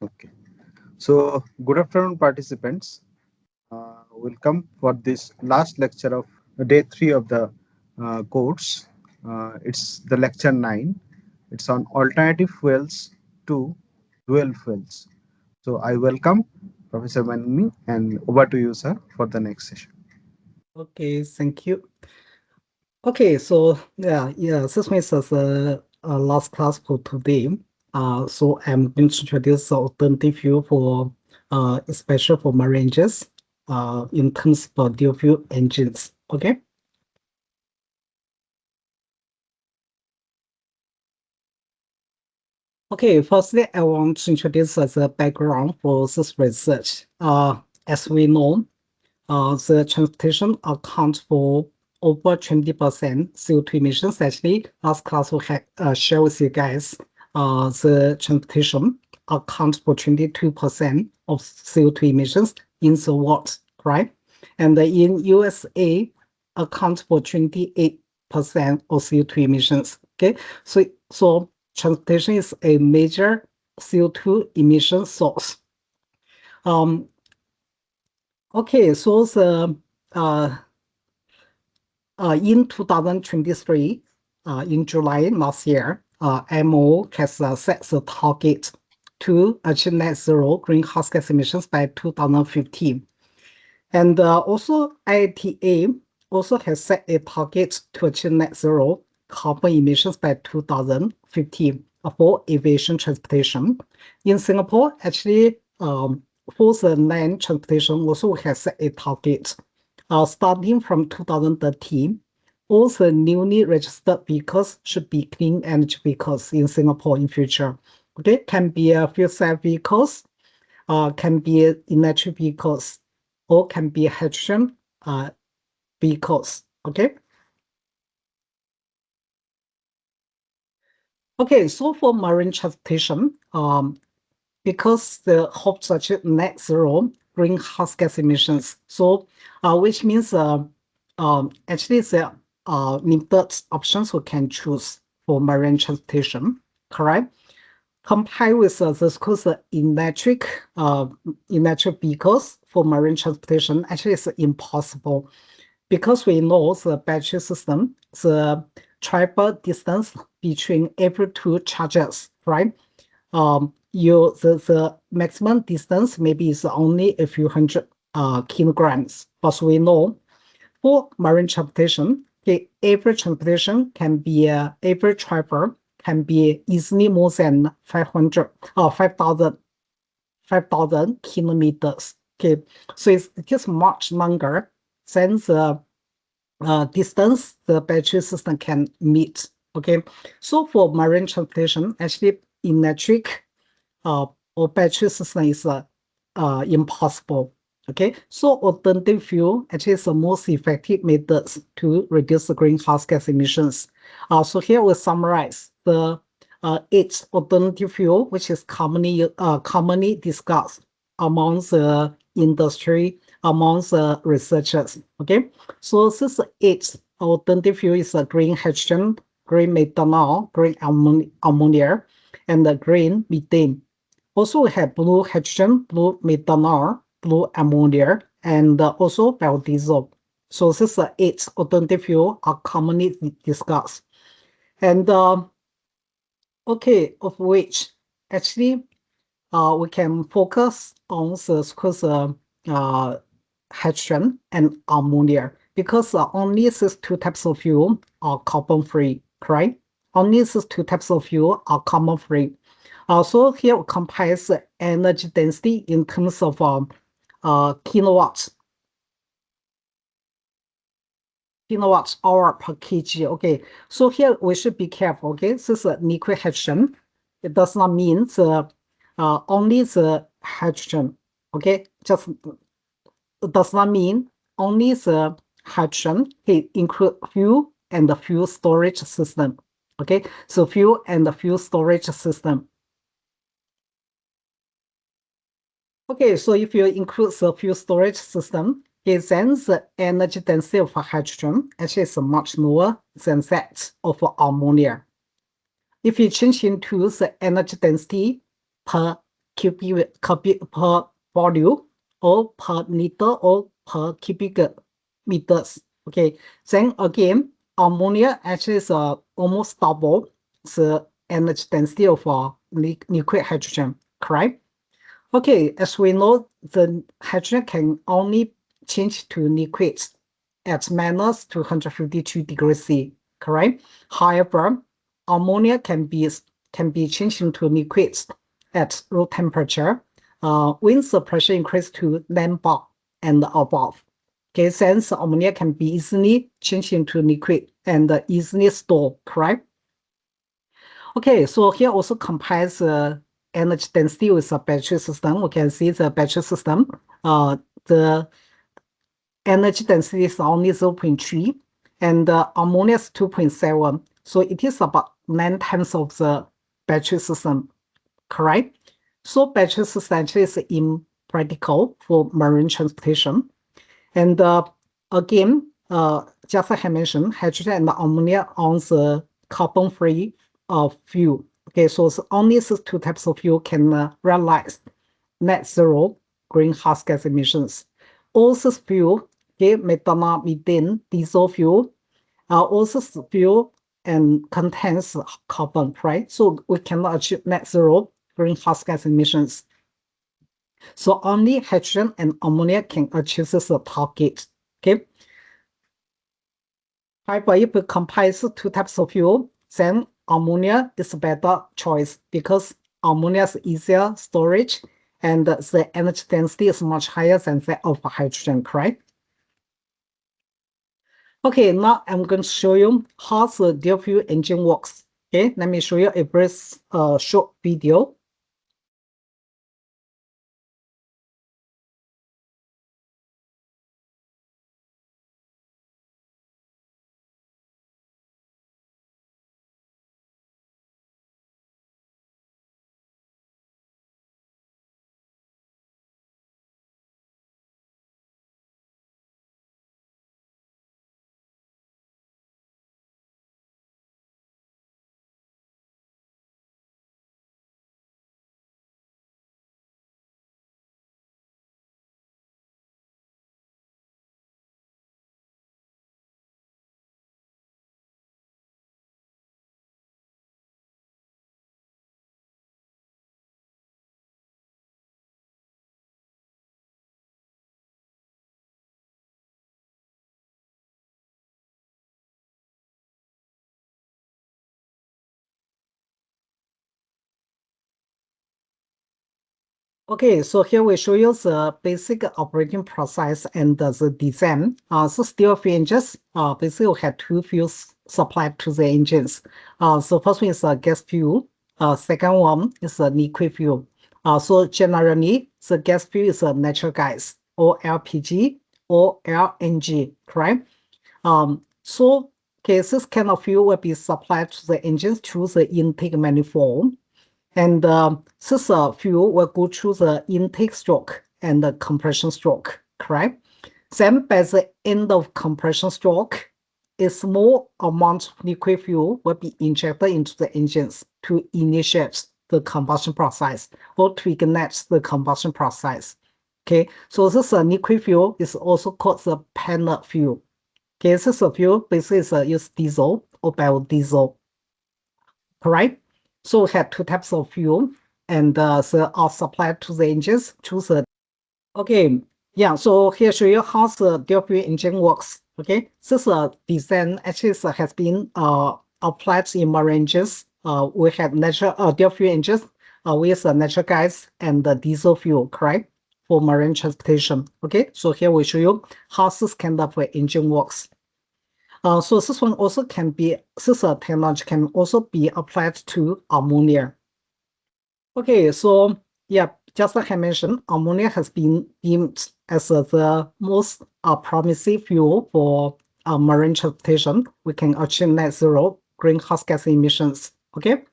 Okay. So, good afternoon, participants. Welcome for this last lecture of day 3 of the course. It's the lecture 9. It's on alternative fuels to dual fuels. So, I welcome Professor Manmi and over to you, sir, for the next session. Okay, thank you. Okay, so this is the last class for today. So I'm going to introduce the alternative fuel for especially for marines in terms of dual fuel engines. Okay. Okay, firstly, I want to introduce the background for this research. As we know, the transportation accounts for over 20% CO2 emissions. Actually, last class we had share with you guys the transportation accounts for 22% of CO2 emissions in the world, right? And in USA, accounts for 28% of CO2 emissions. Okay, so transportation is a major CO2 emission source. Um, okay, so the uh, in 2023, in July last year, IMO has set the target to achieve net zero greenhouse gas emissions by 2050. And also IATA also has set a target to achieve net zero carbon emissions by 2050 for aviation transportation. In Singapore, actually, for the land transportation also has set a target. Starting from 2013, all the newly registered vehicles should be clean energy vehicles in Singapore in future. Okay, can be fuel cell vehicles, can be electric vehicles, or can be hydrogen vehicles. Okay. Okay. So for marine transportation, because the hope to achieve net zero greenhouse gas emissions, so which means actually there are limited options we can choose for marine transportation. Correct. Compared with this course, electric vehicles for marine transportation actually is impossible because we know the battery system, the travel distance between every two charges, right? The maximum distance maybe is only a few hundred kilograms, but we know for marine transportation, the average transportation can be every travel can be easily more than 500 or 5,000 kilometers. Okay, so it is much longer than the distance the battery system can meet. Okay, so for marine transportation, actually electric uh, or battery system is impossible. Okay, so alternative fuel actually is the most effective methods to reduce the greenhouse gas emissions. So here we summarize the eight alternative fuel which is commonly discussed among the industry, among the researchers. Okay, so this eight alternative fuel is green hydrogen, green methanol, green ammonia, and the green methane. Also, we have blue hydrogen, blue methanol, blue ammonia, and also biodiesel. So these eight alternative fuel are commonly discussed. And okay, of which actually we can focus on the hydrogen and ammonia because only these two types of fuel are carbon free, correct? Only these two types of fuel are carbon free. So here we compare the energy density in terms of kilowatts hour per kg. Okay, so here we should be careful. Okay, this is a liquid hydrogen. It does not mean the only the hydrogen. Okay, just it does not mean only the hydrogen. It include fuel and the fuel storage system. Okay, so fuel and the fuel storage system. Okay, so if you include the fuel storage system, then the energy density of hydrogen actually is much lower than that of ammonia. If you change into the energy density per per volume or per liter or per cubic meters. Okay, then again, ammonia actually is almost double the energy density of liquid hydrogen, correct? Okay, as we know, the hydrogen can only change to liquids at minus 252 degrees C, correct? However, ammonia can be changed into liquids at room temperature when the pressure increases to Lamb bar and above. Okay, since ammonia can be easily changed into liquid and easily stored, correct? Okay, so here also compares energy density with a battery system. We can see the battery system, the energy density is only 0.3 and ammonia is 2.7. So it is about 9 times of the battery system, correct? So battery system actually is impractical for marine transportation. And again, just like I mentioned, hydrogen and ammonia on the carbon-free fuel. Okay, so only these two types of fuel can realize net zero greenhouse gas emissions. All this fuel, okay, methanol, methane, diesel fuel, all this fuel and contains carbon, right? So we cannot achieve net zero greenhouse gas emissions. So only hydrogen and ammonia can achieve this target. Okay. However, if we compare two types of fuel, then ammonia is a better choice because ammonia is easier storage and the energy density is much higher than that of hydrogen, correct? Okay, now I'm going to show you how the dual fuel engine works. Okay, let me show you a very short video. Okay, so here we show you the basic operating process and the design. So still fuel engines, basically we have two fuels supplied to the engines. So first one is gas fuel. Second one is liquid fuel. So generally, the gas fuel is natural gas or LPG or LNG, correct? So okay, this kind of fuel will be supplied to the engines through the intake manifold. And this fuel will go through the intake stroke and the compression stroke, correct? Then by the end of compression stroke, a small amount of liquid fuel will be injected into the engines to initiate the combustion process or to ignite the combustion process. Okay, so this liquid fuel is also called the pellet fuel. Okay, this fuel basically use diesel or biodiesel, correct? So we have two types of fuel and they are supplied to the engines through the. Okay, yeah, so here show you how the dual fuel engine works. Okay, this design actually has been applied in marine engines. We have natural dual fuel engines with natural gas and diesel fuel, correct? For marine transportation. Okay, so here we show you how this kind of engine works. So this one also can be, this technology can also be applied to ammonia. Okay, so yeah, just like I mentioned, ammonia has been deemed as the most promising fuel for marine transportation. We can achieve net zero greenhouse gas emissions. Okay.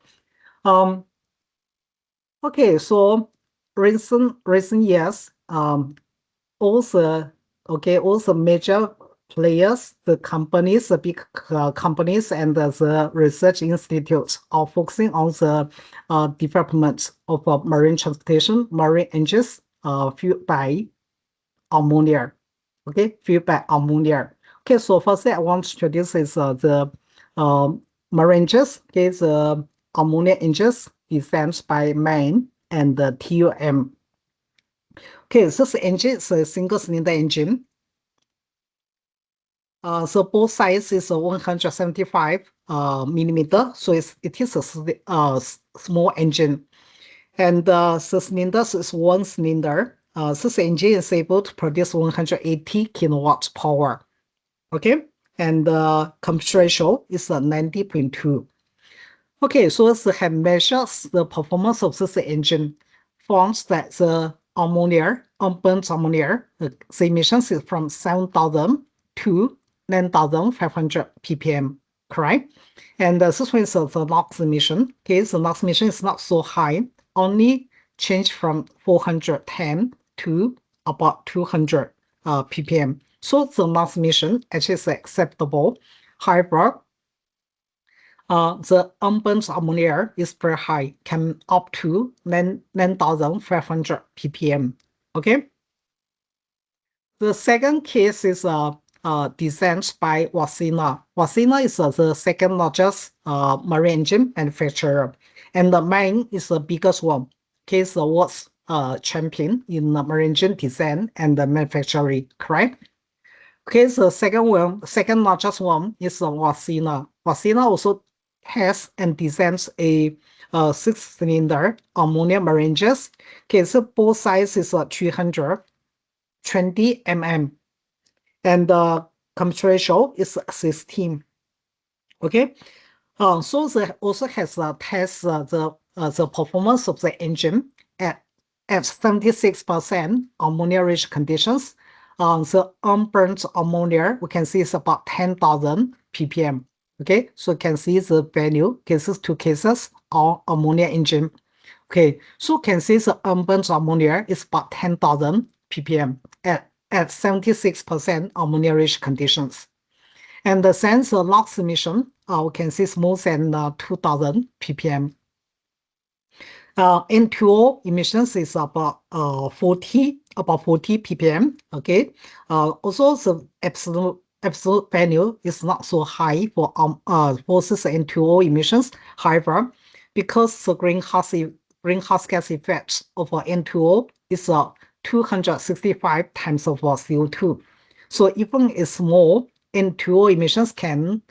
Okay, so recent years, all the major players, the companies, the big companies, and the research institutes are focusing on the development of marine transportation, marine engines fueled by ammonia. Okay, fueled by ammonia. Okay, so first I want to introduce is the marine engines. Okay, the ammonia engines designed by MAN and the TUM. Okay, this engine is a single cylinder engine. So both sides is 175 millimeter. So it is a small engine. And the cylinders is one cylinder. This engine is able to produce 180 kilowatts power. Okay, and the compression ratio is 90.2. Okay, so it have measures the performance of this engine, finds that the ammonia, unburnt ammonia, the emissions is from 7,000 to 9,500 ppm, correct? And this one is the NOx emission. Okay, the NOx emission is not so high, only change from 410 to about 200 ppm. So the NOx emission actually is acceptable. However, the unburnt ammonia is very high, can up to 9,500 ppm. Okay. The second case is designed by Wärtsilä. Wärtsilä is the second largest marine engine manufacturer, and the MAN is the biggest one. Okay, the world's champion in the marine engine design and the manufacturing, correct? Okay, the second largest one is Wärtsilä. Wärtsilä also has and designs a 6-cylinder ammonia marine engines. Okay, so both sides is 320 mm, and the compression ratio is 16. Okay, so they also has test the performance of the engine at 76% ammonia rich conditions. The unburnt ammonia we can see is about 10,000 ppm. Okay, so you can see the value. Cases 2 cases are ammonia engine. Okay, so you can see the unburnt ammonia is about 10,000 ppm at 76% ammonia rich conditions. And the sense of NOx emission, we can see it's more than 2,000 ppm. N2O emissions is about 40 ppm. Okay, also the absolute value is not so high for this N2O emissions. However, because the greenhouse gas effect of N2O is 265 times of CO2, so even a small N2O emissions can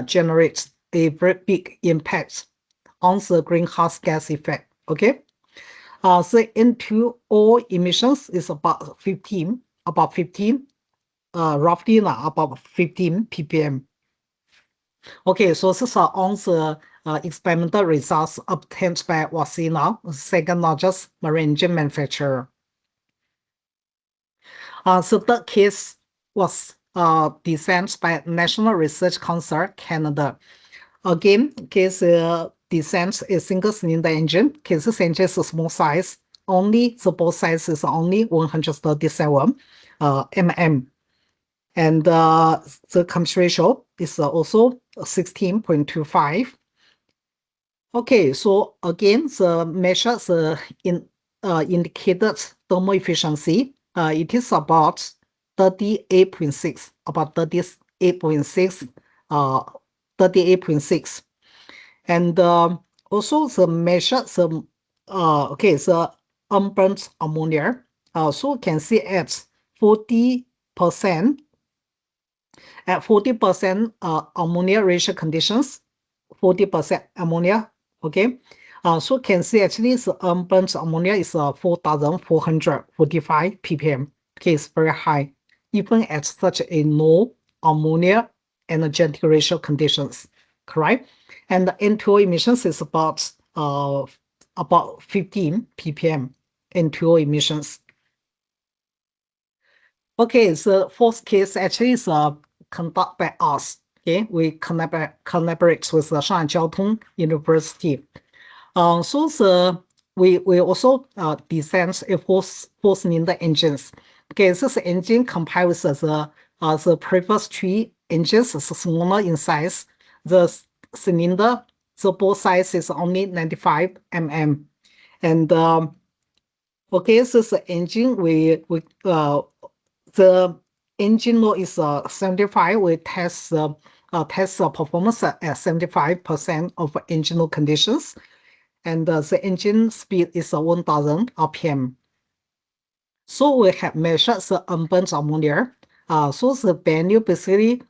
generate a very big impact on the greenhouse gas effect. Okay, so N2O emissions is about 15, roughly about 15 ppm. Okay, so these are all the experimental results obtained by Wärtsilä, the second largest marine engine manufacturer. So the case was designed by National Research Council Canada. Again, case designs a single cylinder engine. Case this engine is a small size. Only the both sides is only 137 mm, and the compression ratio is also 16.25. Okay, so again, the measures indicated thermal efficiency. It is about 38.6, about 38.6, 38.6. And also the measure okay, the unburnt ammonia. So you can see at 40% ammonia ratio conditions, 40% ammonia. Okay, so you can see actually the unburnt ammonia is 4,445 ppm. Okay, it's very high, even at such a low ammonia energetic ratio conditions, correct? And the N2O emissions is about 15 ppm N2O emissions. Okay, the fourth case actually is conducted by us. Okay, we collaborate with the Shanghai Jiao Tong University. So we also designed a four-cylinder engines. Okay, this engine compares the the previous three engines is smaller in size. The cylinder, the bore size is only 95 mm. And okay, so the engine the engine load is 75. We test performance at 75% of engine load conditions, and the engine speed is 1000 RPM. So we have measured the unburnt ammonia. So the value basically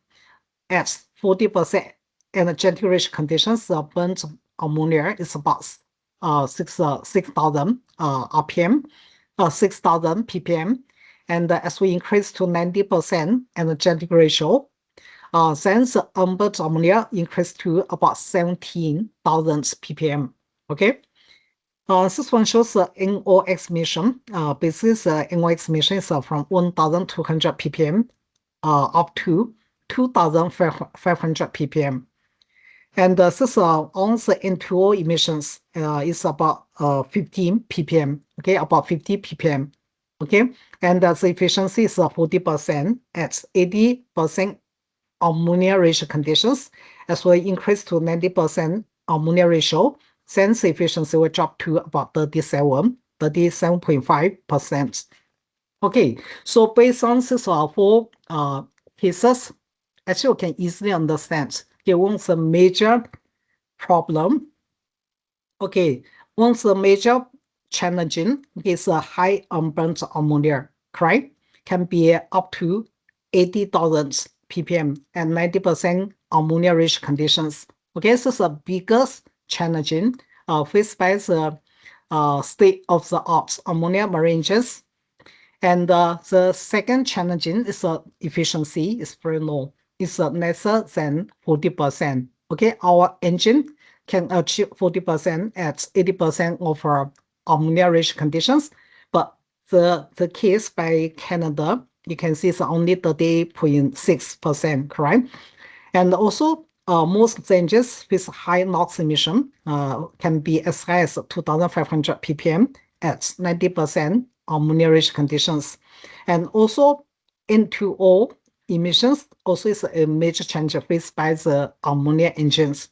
at 40% energetic rich conditions, the burnt ammonia is about 6,000 RPM, 6,000 ppm. And as we increase to 90% energetic ratio, then the unburnt ammonia increased to about 17,000 ppm. Okay. This one shows the NOx emission. Basically, the NOx emission is from 1,200 ppm up to 2,500 ppm. And this on the N2O emissions is about 15 ppm, okay, about 50 ppm, okay, and the efficiency is 40% at 80% ammonia ratio conditions. As we increase to 90% ammonia ratio, then the efficiency will drop to about 37.5%. Okay, so based on these four cases, actually you can easily understand. Okay, what's the major problem? Okay, what's the major challenging is a high unburnt ammonia, correct? Can be up to 80,000 ppm and 90% ammonia rich conditions. Okay, so the biggest challenging faced by the state of the art ammonia marine engines. And the second challenging is efficiency is very low. It's lesser than 40%. Okay, our engine can achieve 40% at 80% of ammonia rich conditions, but the case by Canada, you can see it's only 30.6%, correct? And also, most engines with high NOx emission can be as high as 2,500 ppm at 90% ammonia rich conditions. And also, N2O emissions also is a major challenge faced by the ammonia engines.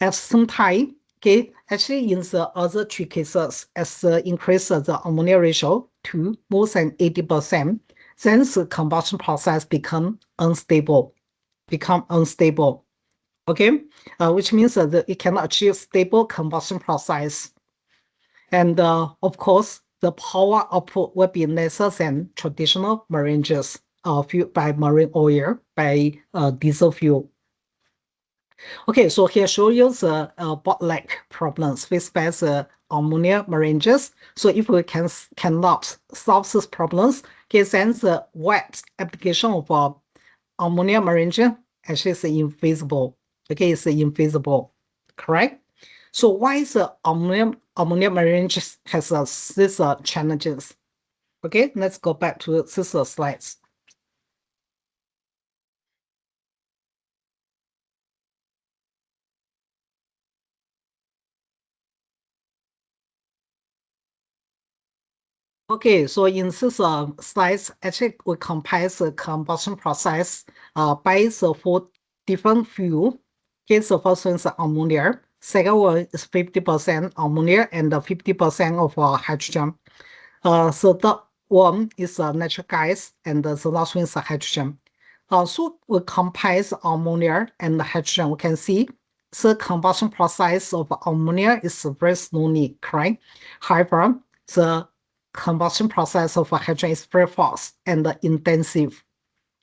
At the same time, okay, actually in the other three cases, as increase the ammonia ratio to more than 80%, then the combustion process become unstable, okay, which means that it cannot achieve stable combustion process. And of course, the power output will be lesser than traditional marine engines fueled by marine oil, by diesel fuel. Okay, so here show you the bottleneck problems faced by the ammonia marine engines. So if we cannot solve these problems, okay, then the wet application of ammonia marine engine actually is invisible. Okay, it's invisible, correct? So why is the ammonia marine engine has these challenges? Okay, let's go back to these slides. Okay, so in this slides, actually we compare the combustion process by the four different fuel. Okay, the first one is ammonia. Second one is 50% ammonia and 50% of hydrogen. Third one is natural gas, and the last one is hydrogen. So we compare the ammonia and the hydrogen. We can see the combustion process of ammonia is very slowly, correct? However, the combustion process of hydrogen is very fast and intensive.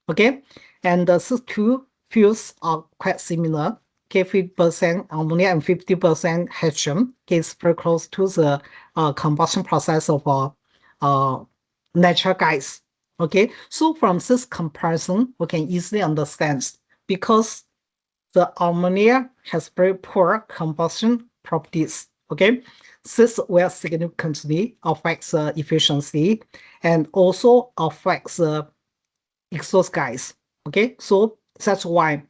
Okay, and these two fuels are quite similar. Okay, 50% ammonia and 50% hydrogen. Okay, it's very close to the combustion process of natural gas. Okay, so from this comparison, we can easily understand because the ammonia has very poor combustion properties. Okay, this will significantly affect the efficiency and also affects the exhaust gas. Okay, so that's why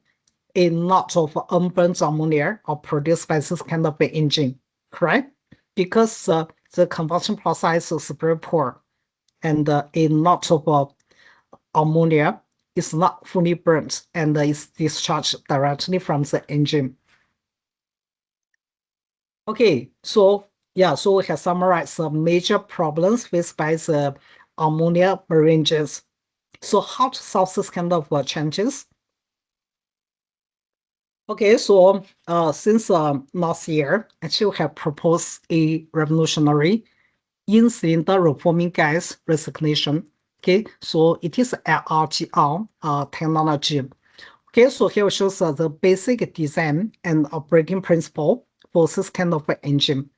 a lot of unburnt ammonia are produced by this kind of engine, correct? Because the combustion process is very poor, and a lot of ammonia is not fully burnt and is discharged directly from the engine. Okay, so we have summarized some major problems faced by the ammonia marine engines. So how to solve this kind of challenges? Okay, so since last year, actually we have proposed a revolutionary in-cylinder reforming gas recirculation. Okay, so it is LRGR technology. Okay, so here shows the basic design and operating principle for this kind of engine.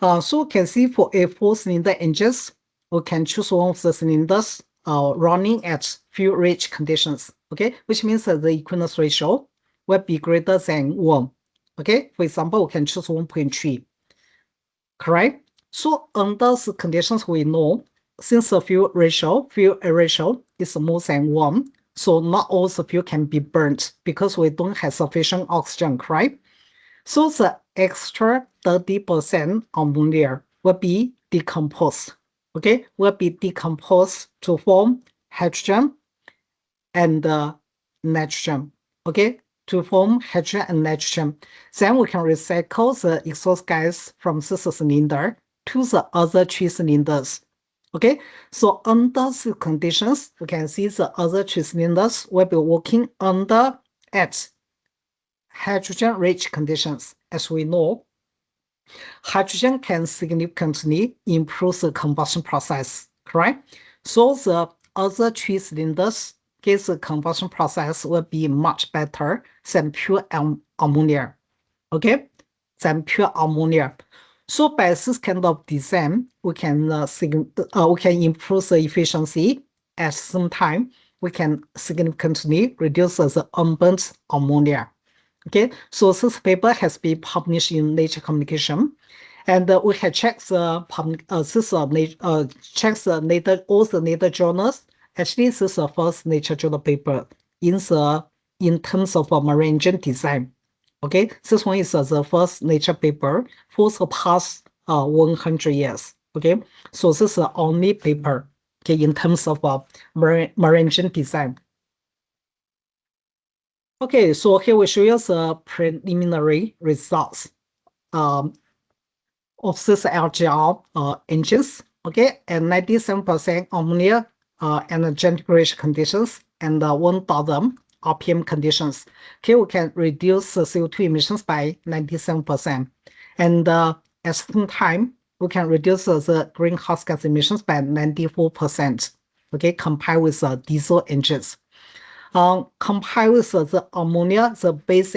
So you can see for a 4-cylinder engines, we can choose one of the cylinders running at fuel-rich conditions. Okay, which means that the equinox ratio will be greater than 1. Okay, for example, we can choose 1.3. Correct? So under the conditions we know, since the fuel air ratio is more than 1, so not all the fuel can be burnt because we don't have sufficient oxygen, correct? So the extra 30% ammonia will be decomposed. Okay, will be decomposed to form hydrogen and nitrogen. Okay, to form hydrogen and nitrogen. Then we can recycle the exhaust gas from this cylinder to the other 3 cylinders. Okay, so under the conditions, we can see the other 3 cylinders will be working under at hydrogen-rich conditions. As we know, hydrogen can significantly improve the combustion process, correct? So the other 3 cylinders, the combustion process will be much better than pure ammonia, okay? Than pure ammonia. So by this kind of design, we can improve the efficiency. At the same time, we can significantly reduce the unburnt ammonia. Okay, so this paper has been published in Nature Communication, and we have checked the all the Nature journals. Actually, this is the first Nature journal paper in terms of marine engine design. Okay, this one is the first Nature paper for the past 100 years. Okay, so this is the only paper, okay, in terms of marine engine design. Okay, so here we show you the preliminary results of this LGR engines. Okay, and 97% ammonia energetic rich conditions and 1000 RPM conditions. Okay, we can reduce the CO2 emissions by 97%. And at the same time, we can reduce the greenhouse gas emissions by 94%. Okay, compared with diesel engines. Compared with the ammonia, the base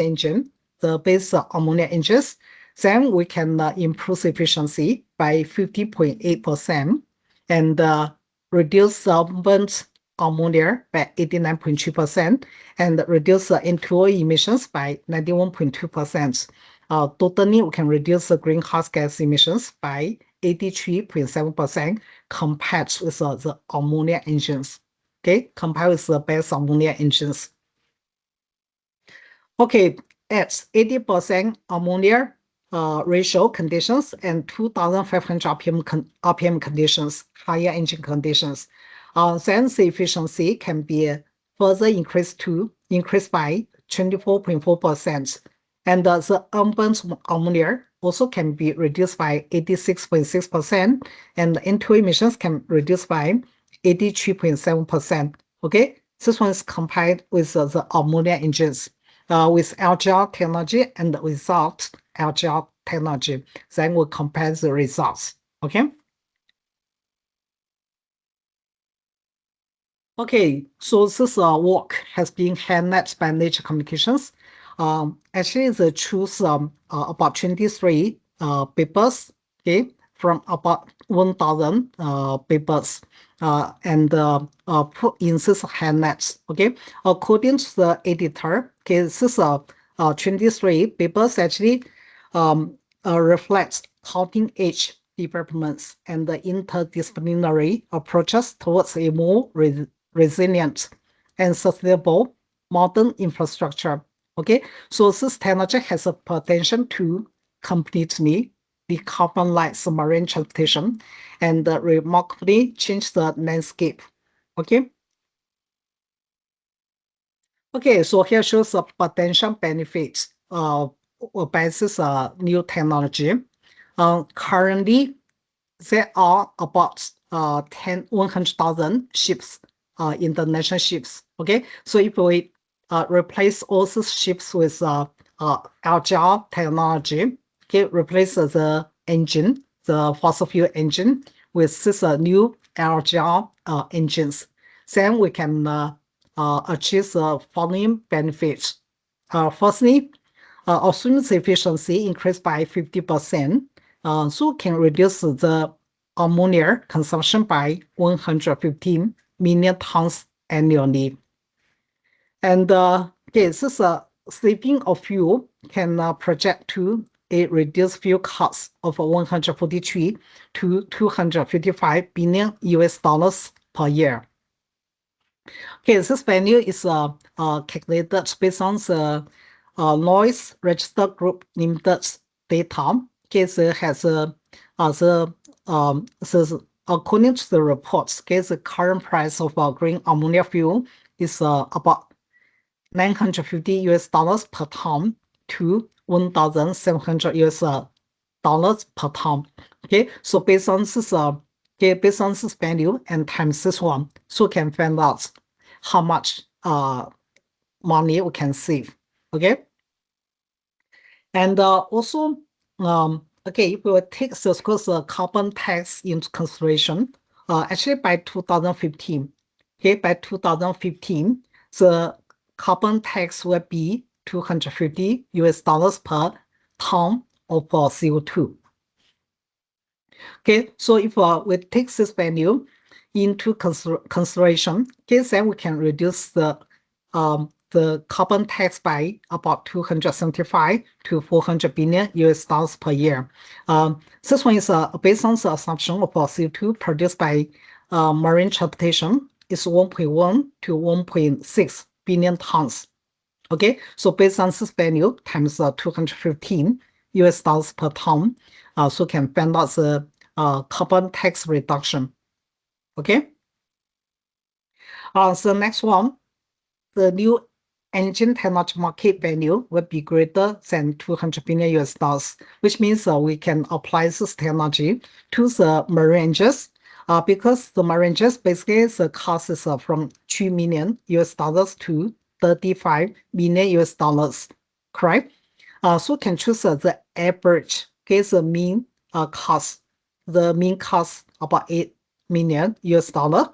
ammonia engines, then we can improve efficiency by 50.8% and reduce the burnt ammonia by 89.2% and reduce the N2O emissions by 91.2%. Totally, we can reduce the greenhouse gas emissions by 83.7% compared with the ammonia engines. Okay, compared with the base ammonia engines. Okay, at 80% ammonia ratio conditions and 2,500 RPM conditions, higher engine conditions, then the efficiency can be further increased by 24.4%. And the unburnt ammonia also can be reduced by 86.6%, and N2O emissions can reduce by 83.7%. Okay, this one is compared with the ammonia engines with LGR technology and without LGR technology. Then we'll compare the results. Okay. Okay, so this work has been handled by Nature Communications. Actually, they choose about 23 papers, okay, from about 1,000 papers and put in this handlets. Okay, according to the editor, okay, this 23 papers actually reflects cutting-edge developments and the interdisciplinary approaches towards a more resilient and sustainable modern infrastructure. Okay, so this technology has a potential to completely decarbonize marine transportation and remarkably change the landscape. Okay. Okay, so here shows a potential benefits by this new technology. Currently, there are about 100,000 ships, international ships. Okay, so if we replace all these ships with agile technology, okay, replace the engine, the fossil fuel engine, with this new agile engines, then we can achieve the following benefits. Firstly, oxygen efficiency increased by 50%, so can reduce the ammonia consumption by 115 million tons annually. And okay, this saving of fuel can project to a reduced fuel cost of 143 to 255 billion US dollars per year. Okay, this value is calculated based on the Lloyd's Register Group Limited data. Okay, it has according to the reports, okay, the current price of green ammonia fuel is about 950 US dollars per ton to 1,700 US dollars per ton. Okay, so based on this based on this value and times this one, so can find out how much money we can save. Okay, and also okay, if we will take the carbon tax into consideration, actually by 2015, okay, by 2015, the carbon tax will be 250 US dollars per ton of CO2. Okay, so if we take this value into consideration, okay, then we can reduce the carbon tax by about 275 to 400 billion US dollars per year. This one is based on the assumption of CO2 produced by marine transportation is 1.1 to 1.6 billion tons. Okay, so based on this value times 215 US dollars per ton, so can find out the carbon tax reduction. Okay. So next one, the new engine technology market value will be greater than 200 billion US dollars, which means we can apply this technology to the marine engines. Because the marine engines basically the cost is from 2 million US dollars to 35 million US dollars, correct? So can choose the average, okay, the mean cost. The mean cost about 8 million US dollar.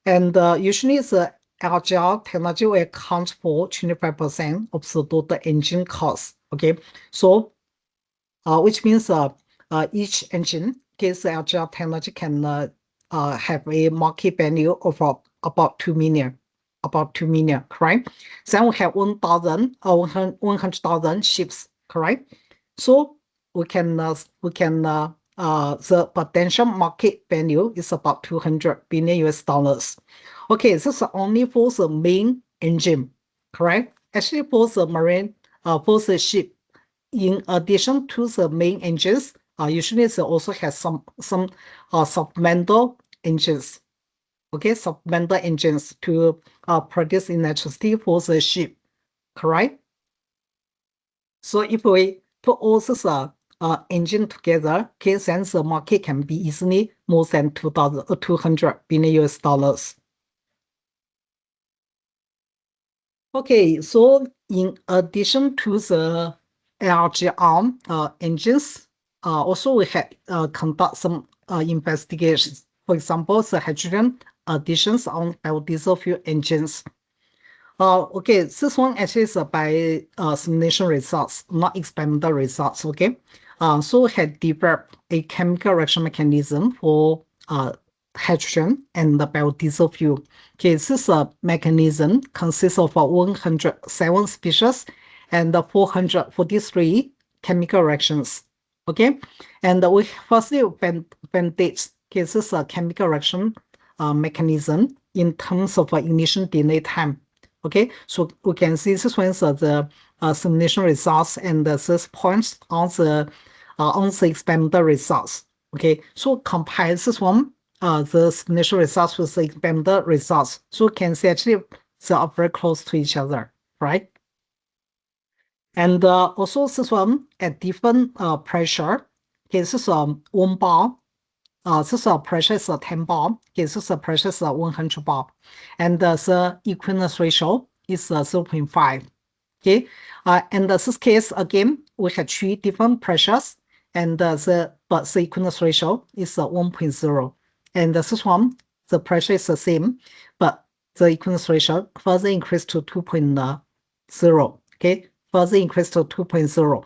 And usually the agile technology will account for 25% of the total engine cost. Okay, so which means each engine, okay, the agile technology can have a market value of about 2 million. About 2 million, correct? Then we have 100,000 ships, correct? So we can the potential market value is about 200 billion US dollars. Okay, this is only for the main engine, correct? Actually, for the marine, for the ship, in addition to the main engines, usually it also has some supplemental engines. Okay, supplemental engines to produce electricity for the ship, correct? So if we put all this engine together, okay, then the market can be easily more than 200 billion US dollars. Okay, so in addition to the LGR engines, also we had conduct some investigations. For example, the hydrogen additions on biodiesel fuel engines. Okay, this one actually is by simulation results, not experimental results. Okay, so we had developed a chemical reaction mechanism for hydrogen and the biodiesel fuel. Okay, this mechanism consists of 107 species and 443 chemical reactions. Okay, and we firstly validate this is a chemical reaction mechanism in terms of ignition delay time. Okay, so we can see this one is the simulation results and this points on the experimental results. Okay, so compare this one, the simulation results with the experimental results. So you can see actually they are very close to each other, right? And also this one at different pressure, okay, this is 1 bar. This pressure is 10 bar. Okay, this pressure is 100 bar. And the equinox ratio is 0.5. Okay, and this case again, we have 3 different pressures, and but the equinox ratio is 1.0. And this one, the pressure is the same, but the equinox ratio further increased to 2.0. Okay, further increased to 2.0.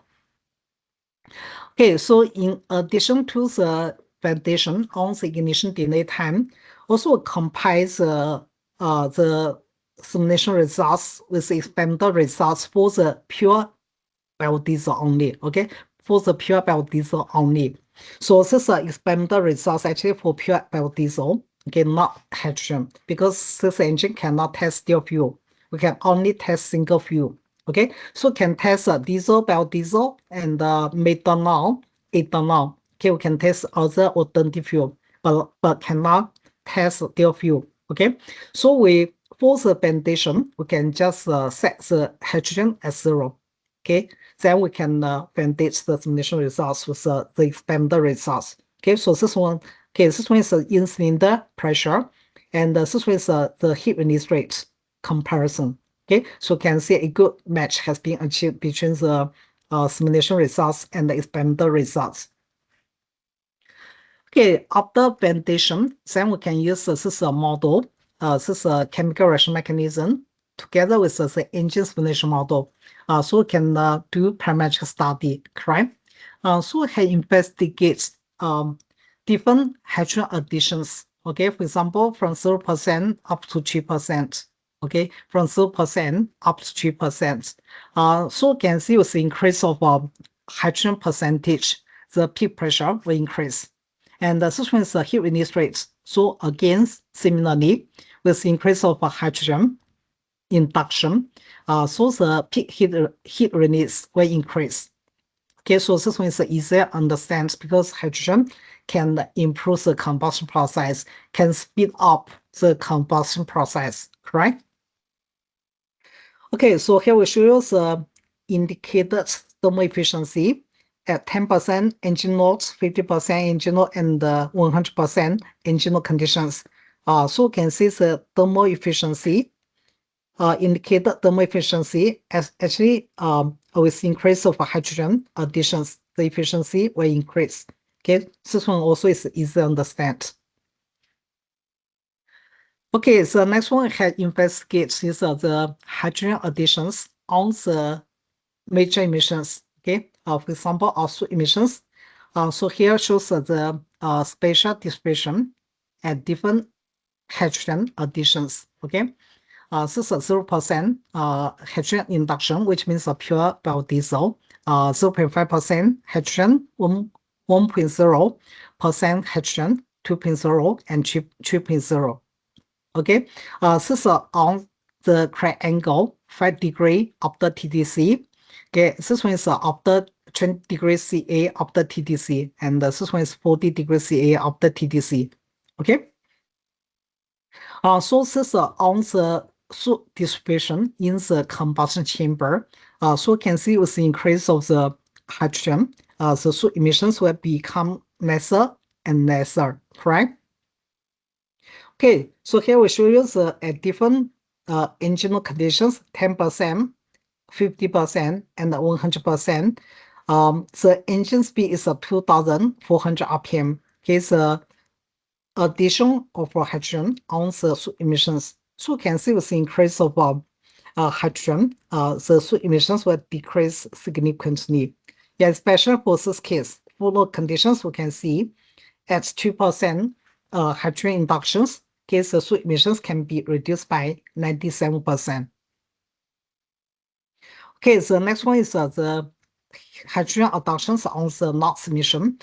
Okay, so in addition to the validation on the ignition delay time, also compile the simulation results with experimental results for the pure biodiesel only. Okay, for the pure biodiesel only. So this experimental results actually for pure biodiesel. Okay, not hydrogen, because this engine cannot test dual fuel. We can only test single fuel. Okay, so can test diesel, biodiesel, and methanol, ethanol. Okay, we can test other alternative fuel, but cannot test dual fuel. Okay, so for the validation, we can just set the hydrogen as 0. Okay, then we can validate the simulation results with the experimental results. Okay, so this one, okay, this one is the in-cylinder pressure, and this one is the heat release rate comparison. Okay, so you can see a good match has been achieved between the simulation results and the experimental results. Okay, after validation, then we can use this is a model, this is a chemical reaction mechanism together with the engine simulation model. So we can do parametric study, correct? So we can investigate different hydrogen additions. Okay, for example, from 0% up to 3%. Okay, from 0% up to 3%. So you can see with the increase of hydrogen percentage, the peak pressure will increase. And this one is the heat release rate. So again, similarly, with the increase of hydrogen induction, so the peak heat release will increase. Okay, so this one is easier to understand because hydrogen can improve the combustion process, can speed up the combustion process, correct? Okay, so here we show you the indicated thermal efficiency at 10% engine load, 50% engine load, and 100% engine load conditions. So you can see the thermal efficiency, indicated thermal efficiency as actually with increase of hydrogen additions, the efficiency will increase. Okay, this one also is easy to understand. Okay, so the next one I investigate is the hydrogen additions on the major emissions. Okay, for example, also emissions. So here shows the spatial distribution at different hydrogen additions. Okay, this is 0% hydrogen induction, which means a pure biodiesel. 0.5% hydrogen, 1.0% hydrogen, 2.0, and 3.0. Okay, this is on the triangle 5 degree after TDC. Okay, this one is after 20 degrees CA after TDC, and this one is 40 degrees CA after TDC. Okay, so this is on the soot distribution in the combustion chamber. So you can see with the increase of the hydrogen, the soot emissions will become lesser and lesser, correct? Okay, so here we show you the at different engine conditions, 10%, 50%, and 100%. The engine speed is 2,400 RPM. Okay, the addition of hydrogen on the soot emissions. So you can see with the increase of hydrogen, the soot emissions will decrease significantly. Yeah, especially for this case, for the conditions we can see at 2% hydrogen inductions, okay, the soot emissions can be reduced by 97%. Okay, the next one is the hydrogen adductions on the NOx emission.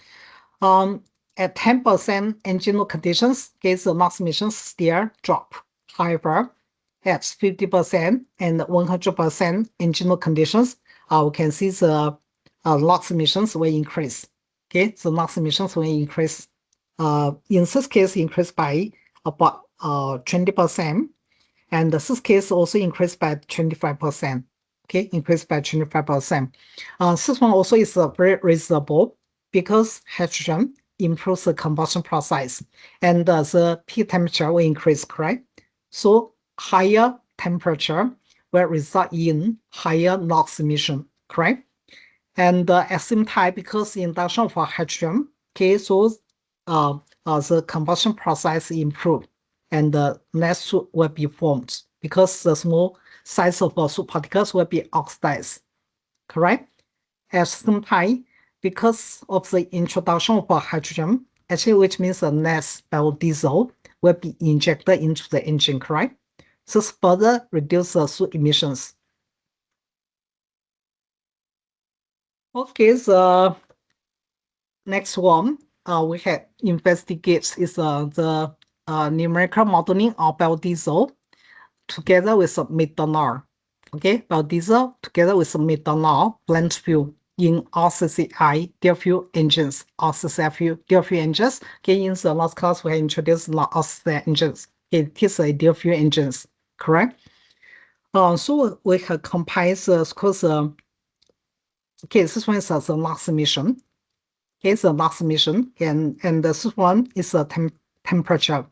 At 10% engine load conditions, okay, the NOx emissions still drop. However, at 50% and 100% engine load conditions, we can see the NOx emissions will increase. Okay, the NOx emissions will increase. In this case, increase by about 20%. And this case also increased by 25%. Okay, increased by 25%. This one also is very reasonable because hydrogen improves the combustion process and the P temperature will increase, correct? So higher temperature will result in higher NOx emission, correct? And at the same time, because induction of hydrogen, okay, so the combustion process improve and less soot will be formed because the small size of soot particles will be oxidized, correct? At the same time, because of the introduction of hydrogen, actually, which means less biodiesel will be injected into the engine, correct? This further reduce the soot emissions. Okay, the next one we have investigates is the numerical modeling of biodiesel together with methanol. Okay, biodiesel together with methanol blend fuel in RCCI dual fuel engines, RCCI dual fuel engines. Okay, in the last class we have introduced the RCCI engines. Okay, it is a dual fuel engines, correct? So we have compiled because okay, this one is the last emission. Okay, the last emission, and this one is a temperature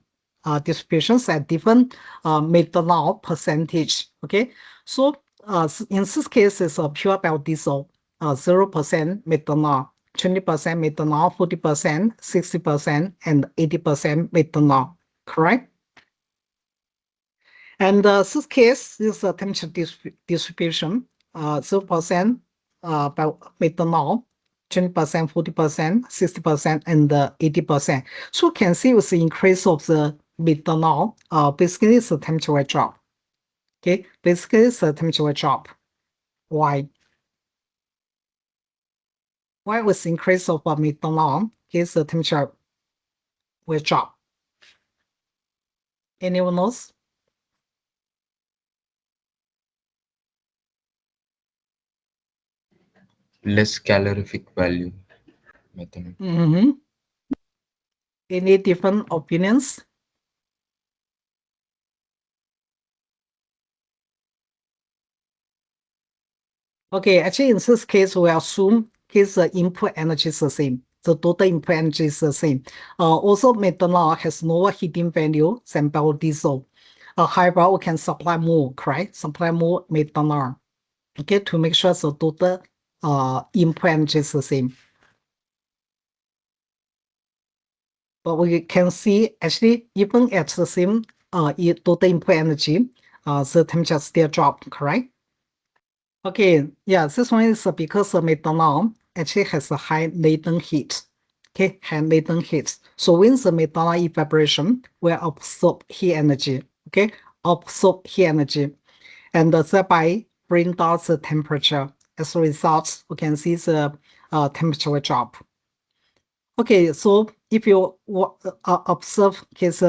distributions at different methanol percentage. Okay, so in this case, it's a pure biodiesel, 0% methanol, 20% methanol, 40%, 60%, and 80% methanol. Correct? And this case is a temperature distribution, 0% methanol, 20%, 40%, 60%, and 80%. So you can see with the increase of the methanol, basically it's a temperature will drop. Okay, basically it's a temperature will drop. Why? Why with the increase of methanol, okay, the temperature will drop? Anyone knows? Less calorific value methanol. Any different opinions? Okay, actually in this case, we assume his input energy is the same. The total input energy is the same. Also, methanol has lower heating value than biodiesel. However, we can supply more, correct? Supply more methanol, okay, to make sure the total input energy is the same. But we can see actually even at the same total input energy, the temperature still drop, correct? Okay, yeah, this one is because methanol actually has a high latent heat. Okay, high latent heat. So when the methanol evaporation will absorb heat energy, okay, absorb heat energy, and thereby bring down the temperature. As a result, we can see the temperature will drop. Okay, so if you observe his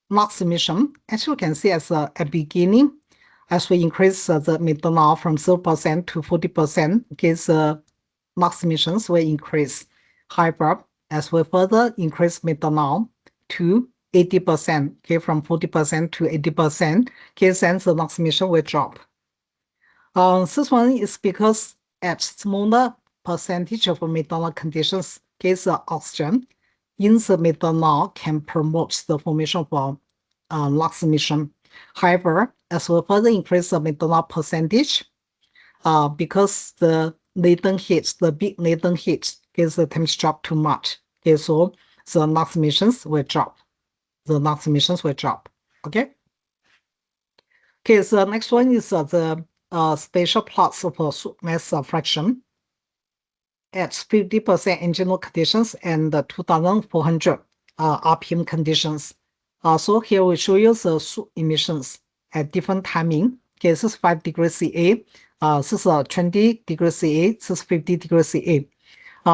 NOx emission, actually you can see as a beginning, as we increase the methanol from 0% to 40%, okay, the NOx emissions will increase. However, as we further increase methanol to 80%, okay, from 40% to 80%, okay, then the NOx emission will drop. This one is because at smaller percentage of methanol conditions, okay, the oxygen in the methanol can promote the formation of NOx emission. However, as we further increase the methanol percentage, because the latent heat, the big latent heat, okay, the temperature drop too much. Okay, so the NOx emissions will drop. The NOx emissions will drop. Okay. Okay, so the next one is the spatial plots of mass fraction at 50% engine load conditions and 2,400 RPM conditions. So here we show you the soot emissions at different timing. Okay, this is 5 degrees CA. This is 20 degrees CA. This is 50 degrees CA.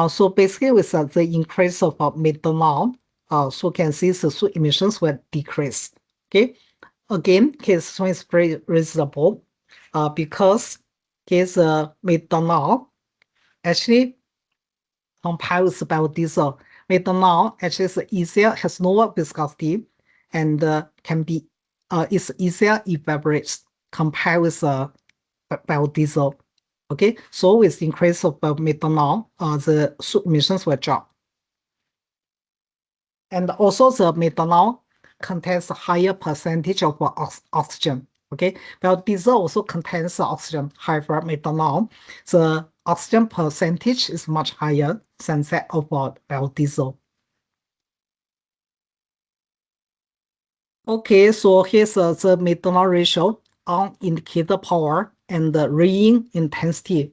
So basically with the increase of methanol, so you can see the soot emissions will decrease. Okay. Again, this one is very reasonable because the methanol actually compared with biodiesel, methanol actually is easier, has lower viscosity, and can be is easier evaporates compared with biodiesel. Okay, so with increase of methanol, the soot emissions will drop. And also the methanol contains a higher percentage of oxygen. Okay, biodiesel also contains oxygen. However, methanol, the oxygen percentage is much higher than that of biodiesel. Okay, so here's the methanol ratio on indicator power and the reading intensity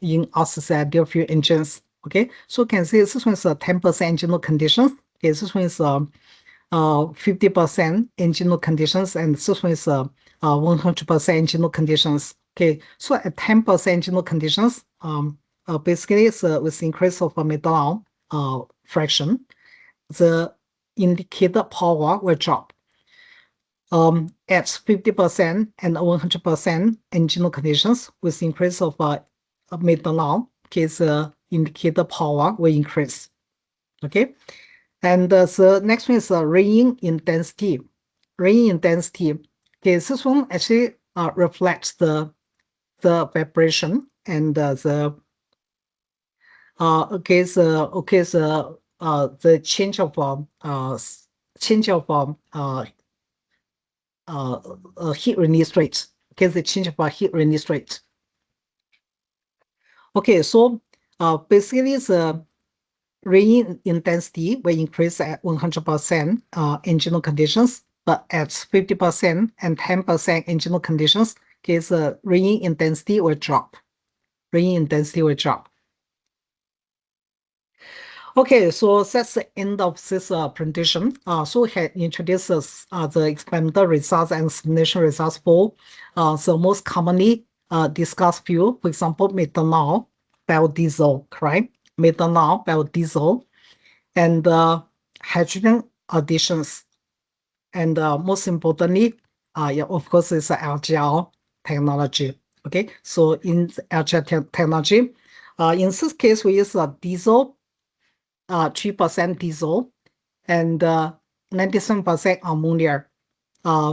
in oxide dual fuel engines. Okay, so you can see this one is 10% engine conditions. Okay, this one is 50% engine conditions, and this one is 100% engine conditions. Okay, so at 10% engine conditions, basically it's with increase of methanol fraction, the indicator power will drop. At 50% and 100% engine conditions, with increase of methanol, okay, the indicator power will increase. Okay, and the next one is reading intensity. Reading intensity. Okay, this one actually reflects the vibration and the change of heat release rate. Okay, the change of heat release rate. Okay, so basically the reading intensity will increase at 100% engine conditions, but at 50% and 10% engine conditions, okay, the reading intensity will drop. Reading intensity will drop. Okay, so that's the end of this presentation. So we had introduced the experimental results and simulation results for the most commonly discussed fuel, for example, methanol, biodiesel, correct? Methanol, biodiesel, and hydrogen additions. And most importantly, yeah, of course, it's LGL technology. Okay, so in LGL technology, in this case, we use diesel, 3% diesel, and 97% ammonia.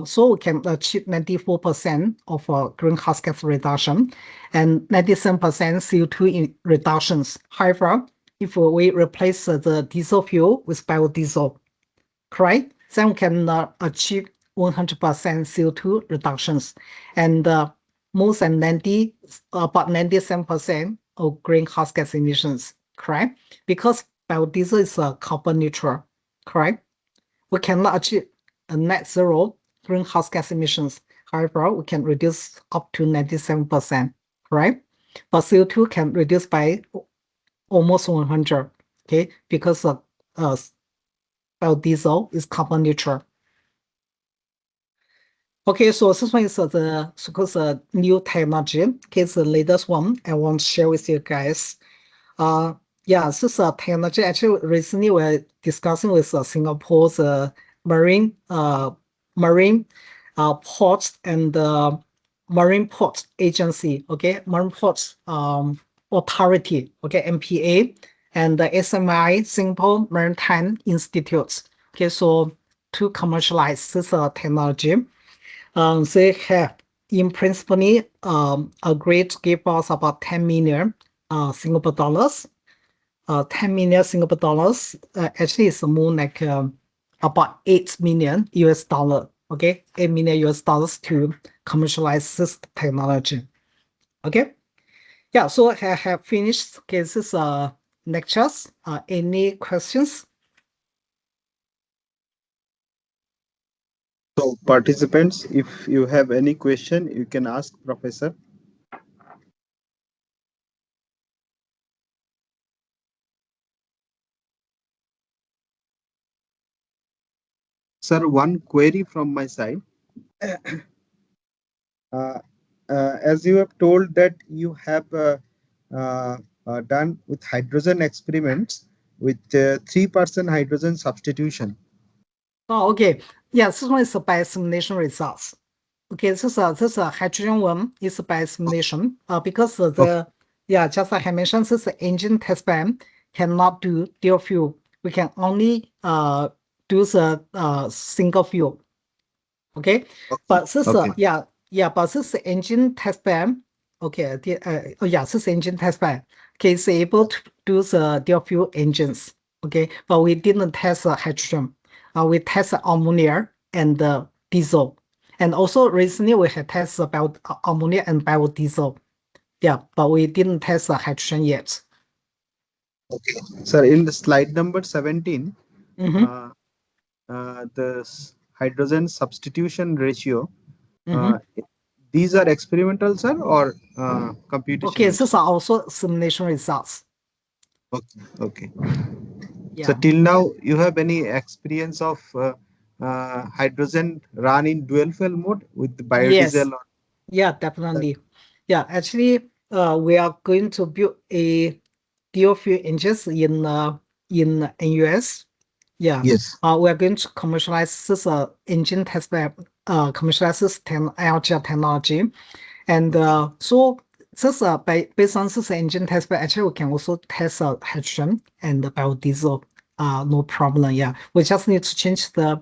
So we can achieve 94% of greenhouse gas reduction and 97% CO2 reductions. However, if we replace the diesel fuel with biodiesel, correct, then we can achieve 100% CO2 reductions and more than about 97% of greenhouse gas emissions, correct? Because biodiesel is carbon neutral, correct? We cannot achieve a net zero greenhouse gas emissions. However, we can reduce up to 97%, correct? But CO2 can reduce by almost 100, okay? Because biodiesel is carbon neutral. Okay, so this one is the so-called new technology. Okay, it's the latest one I want to share with you guys. Yeah, this is technology. Actually, recently we're discussing with Singapore's marine ports and marine ports agency. Okay, marine ports authority. Okay, MPA and the SMI, Singapore Maritime Institute. Okay, so to commercialize this technology, they have in principle agreed to give us about 10 million Singapore dollars. 10 million Singapore dollars actually is more like about 8 million US dollar. Okay, 8 million US dollars to commercialize this technology. Okay, yeah, so I have finished. Okay, this is lectures. Any questions? So participants, if you have any question, you can ask Professor. Sir, one query from my side. As you have told that you have done with hydrogen experiments with 3% hydrogen substitution. Oh, okay. Yeah, this one is by simulation results. Okay, this hydrogen one is by simulation. Because yeah, just like I mentioned, this engine test ban cannot do dual fuel. We can only do the single fuel. Okay, but this Okay. but this engine test bed, okay, this engine test bed, okay, is able to do the dual fuel engines. Okay, but we didn't test hydrogen. We test ammonia and diesel, and also recently we had tested about ammonia and biodiesel. Yeah, but we didn't test hydrogen yet. Okay. Sir, in the slide number 17, Mm-hmm. uh, hydrogen substitution ratio, Mm-hmm. these are experimental, sir, or Okay, computational? these are also simulation results. Okay. Okay. So Yeah. till now, you have any experience of hydrogen run in dual fuel mode with Yes. biodiesel? Yeah, definitely. Yeah, actually, we are going to build a dual fuel engines in US. Yeah. Yes. We are going to commercialize this engine test bed, commercialize this LGR technology. And so this based on this engine test bed, actually we can also test hydrogen and biodiesel. No problem. Yeah, we just need to change the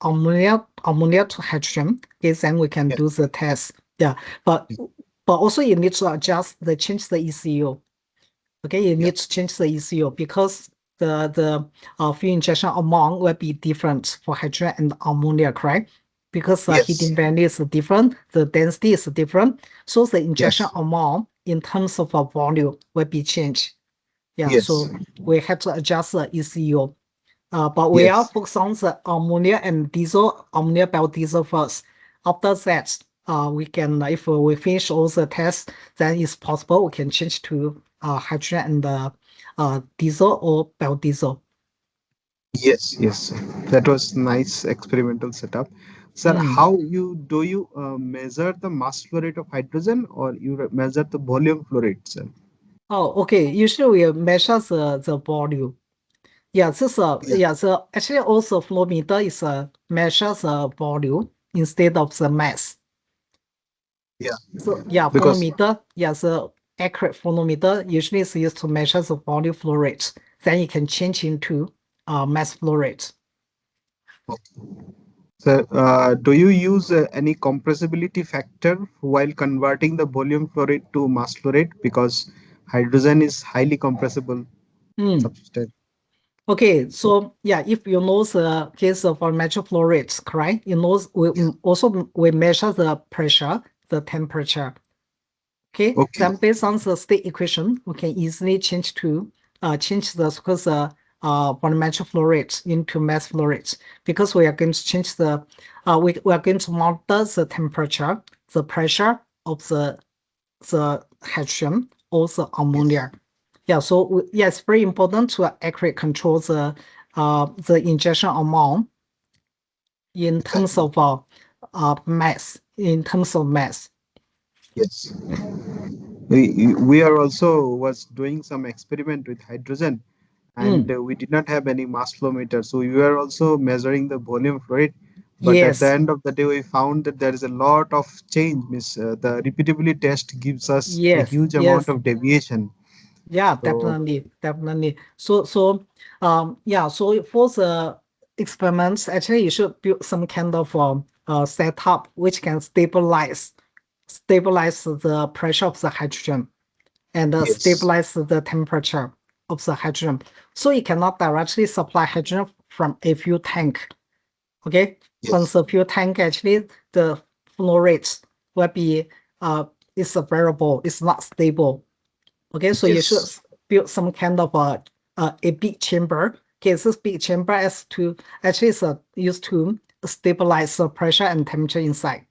ammonia to hydrogen. Okay, then we can Yes. do the test. Yeah, but also you need to change the ECU. Okay, you Yeah. need to change the ECU because the fuel injection amount will be different for hydrogen and ammonia, correct? Because the heating Yes. value is different, the density is different, so the injection Yes. amount in terms of volume will be changed. Yeah, Yes. so we have to adjust the ECU. But we are Yes. focused on the ammonia and diesel, ammonia biodiesel first. After that, we can, if we finish all the tests, then it's possible we can change to hydrogen and diesel or biodiesel. Yes. Yes. Sir. That was nice experimental setup. Sir, Mm. how do you measure the mass flow rate of hydrogen, or you measure the volume flow rate, sir? Oh, okay. Usually we measure the volume. Yeah, Yeah. so actually also flow meter is measures the volume instead of the mass. Yeah. So yeah, Because phonometer, yeah, the accurate phonometer usually is used to measure the volume flow rate. Then you can change into mass flow rate. sir, do you use any compressibility factor while converting the volume flow rate to mass flow rate? Because hydrogen is highly compressible Mm. substance. Okay, so yeah, if you know the case of measure flow rates, correct? You know, Yeah. we measure the pressure, the temperature. Okay, Okay. then based on the state equation, we can easily change the because volumetric flow rate into mass flow rate because we are going to change we are going to monitor the temperature, the pressure of the hydrogen or the Yes. ammonia. Yeah, so yeah, it's very important to accurately control the injection amount in terms Exactly. of mass, in terms of mass. Yes. We are also was doing some experiment with hydrogen, and Mm, we did not have any mass flow meter, so we were also measuring the volume flow rate. But at the yes, end of the day, we found that there is a lot of change. Miss the repeatability test gives us a yes, huge amount yes. of deviation. Yeah, So definitely. So for the experiments, actually you should build some kind of setup which can stabilize the pressure of the hydrogen and yes, stabilize the temperature of the hydrogen. So you cannot directly supply hydrogen from a fuel tank. Okay, from yes, the fuel tank, actually the flow rate will be is a variable, it's not stable. Okay, so you should yes, build some kind of a big chamber. Okay, this big chamber is to actually is used to stabilize the pressure and temperature inside.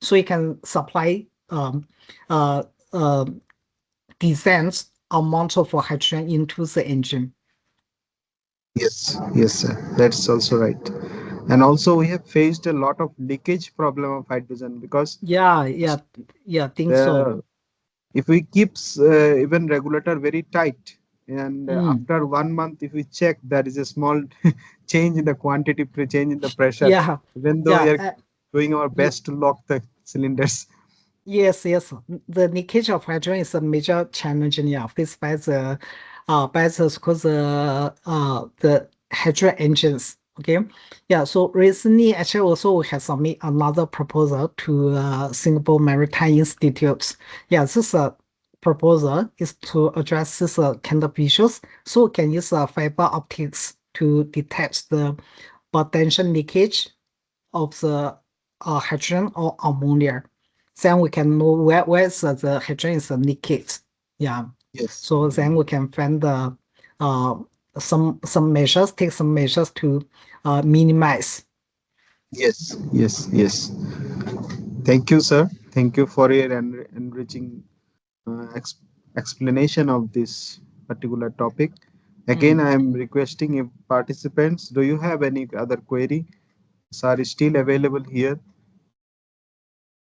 So you can supply uh, uh, decent amount of hydrogen into the engine. yes, yes, sir. That's also right. And also, we have faced a lot of leakage problem of hydrogen because Yeah, think so. the if we keep even regulator very tight, and Mm, after 1 month if we check, there is a small change in the quantity, change in the pressure, yeah, even though we yeah. are doing our Ye- best to lock the cylinders. yes. The leakage of hydrogen is a major challenge, yeah, faced by the because the hydrogen engines. Okay, yeah. So recently, actually, also we have submit another proposal to Singapore Maritime Institute. Yeah, this proposal is to address this kind of issues. So we can use fiber optics to detect the potential leakage of the hydrogen or ammonia. Then we can know where is the hydrogen is leakage. Yeah. Yes. So then we can find the some measures, take some measures to minimize. Yes. Yes. Yes. Thank you, sir. Thank you for your enriching explanation of this particular topic. Again, I am requesting if participants, do you have any other query? Sir is still available here.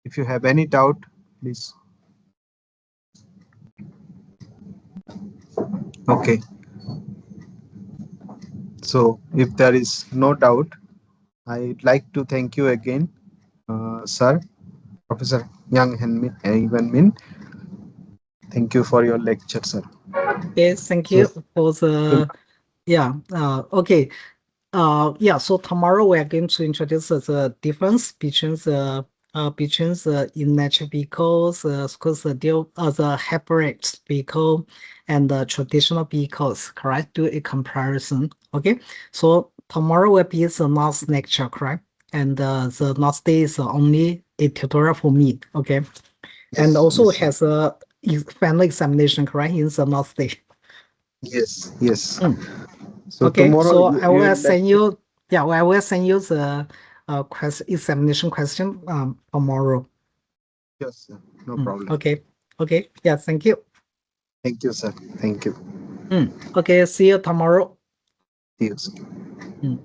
If you have any doubt, please. Okay. So if there is no doubt, I'd like to thank you again, sir, Professor Yang Evan Min. Thank you for your lecture, sir. Yes, thank So, you for the yeah. Okay. Yeah, so tomorrow we are going to introduce the difference between the electric vehicles, the hybrid vehicle and the traditional vehicles, correct? Do a comparison. Okay. So tomorrow will be the last lecture, correct? And the last day is only a tutorial for me. Okay. And yes, also yes, has a final examination, correct? In the last day. yes, yes. Mm. So Okay, tomorrow so I you will would like send to, you, yeah, I will send you the examination question tomorrow. yes, sir. No problem. Okay, okay, yeah, thank you. Thank you, sir. Thank you. Okay, see you tomorrow. See you, sir. Mm.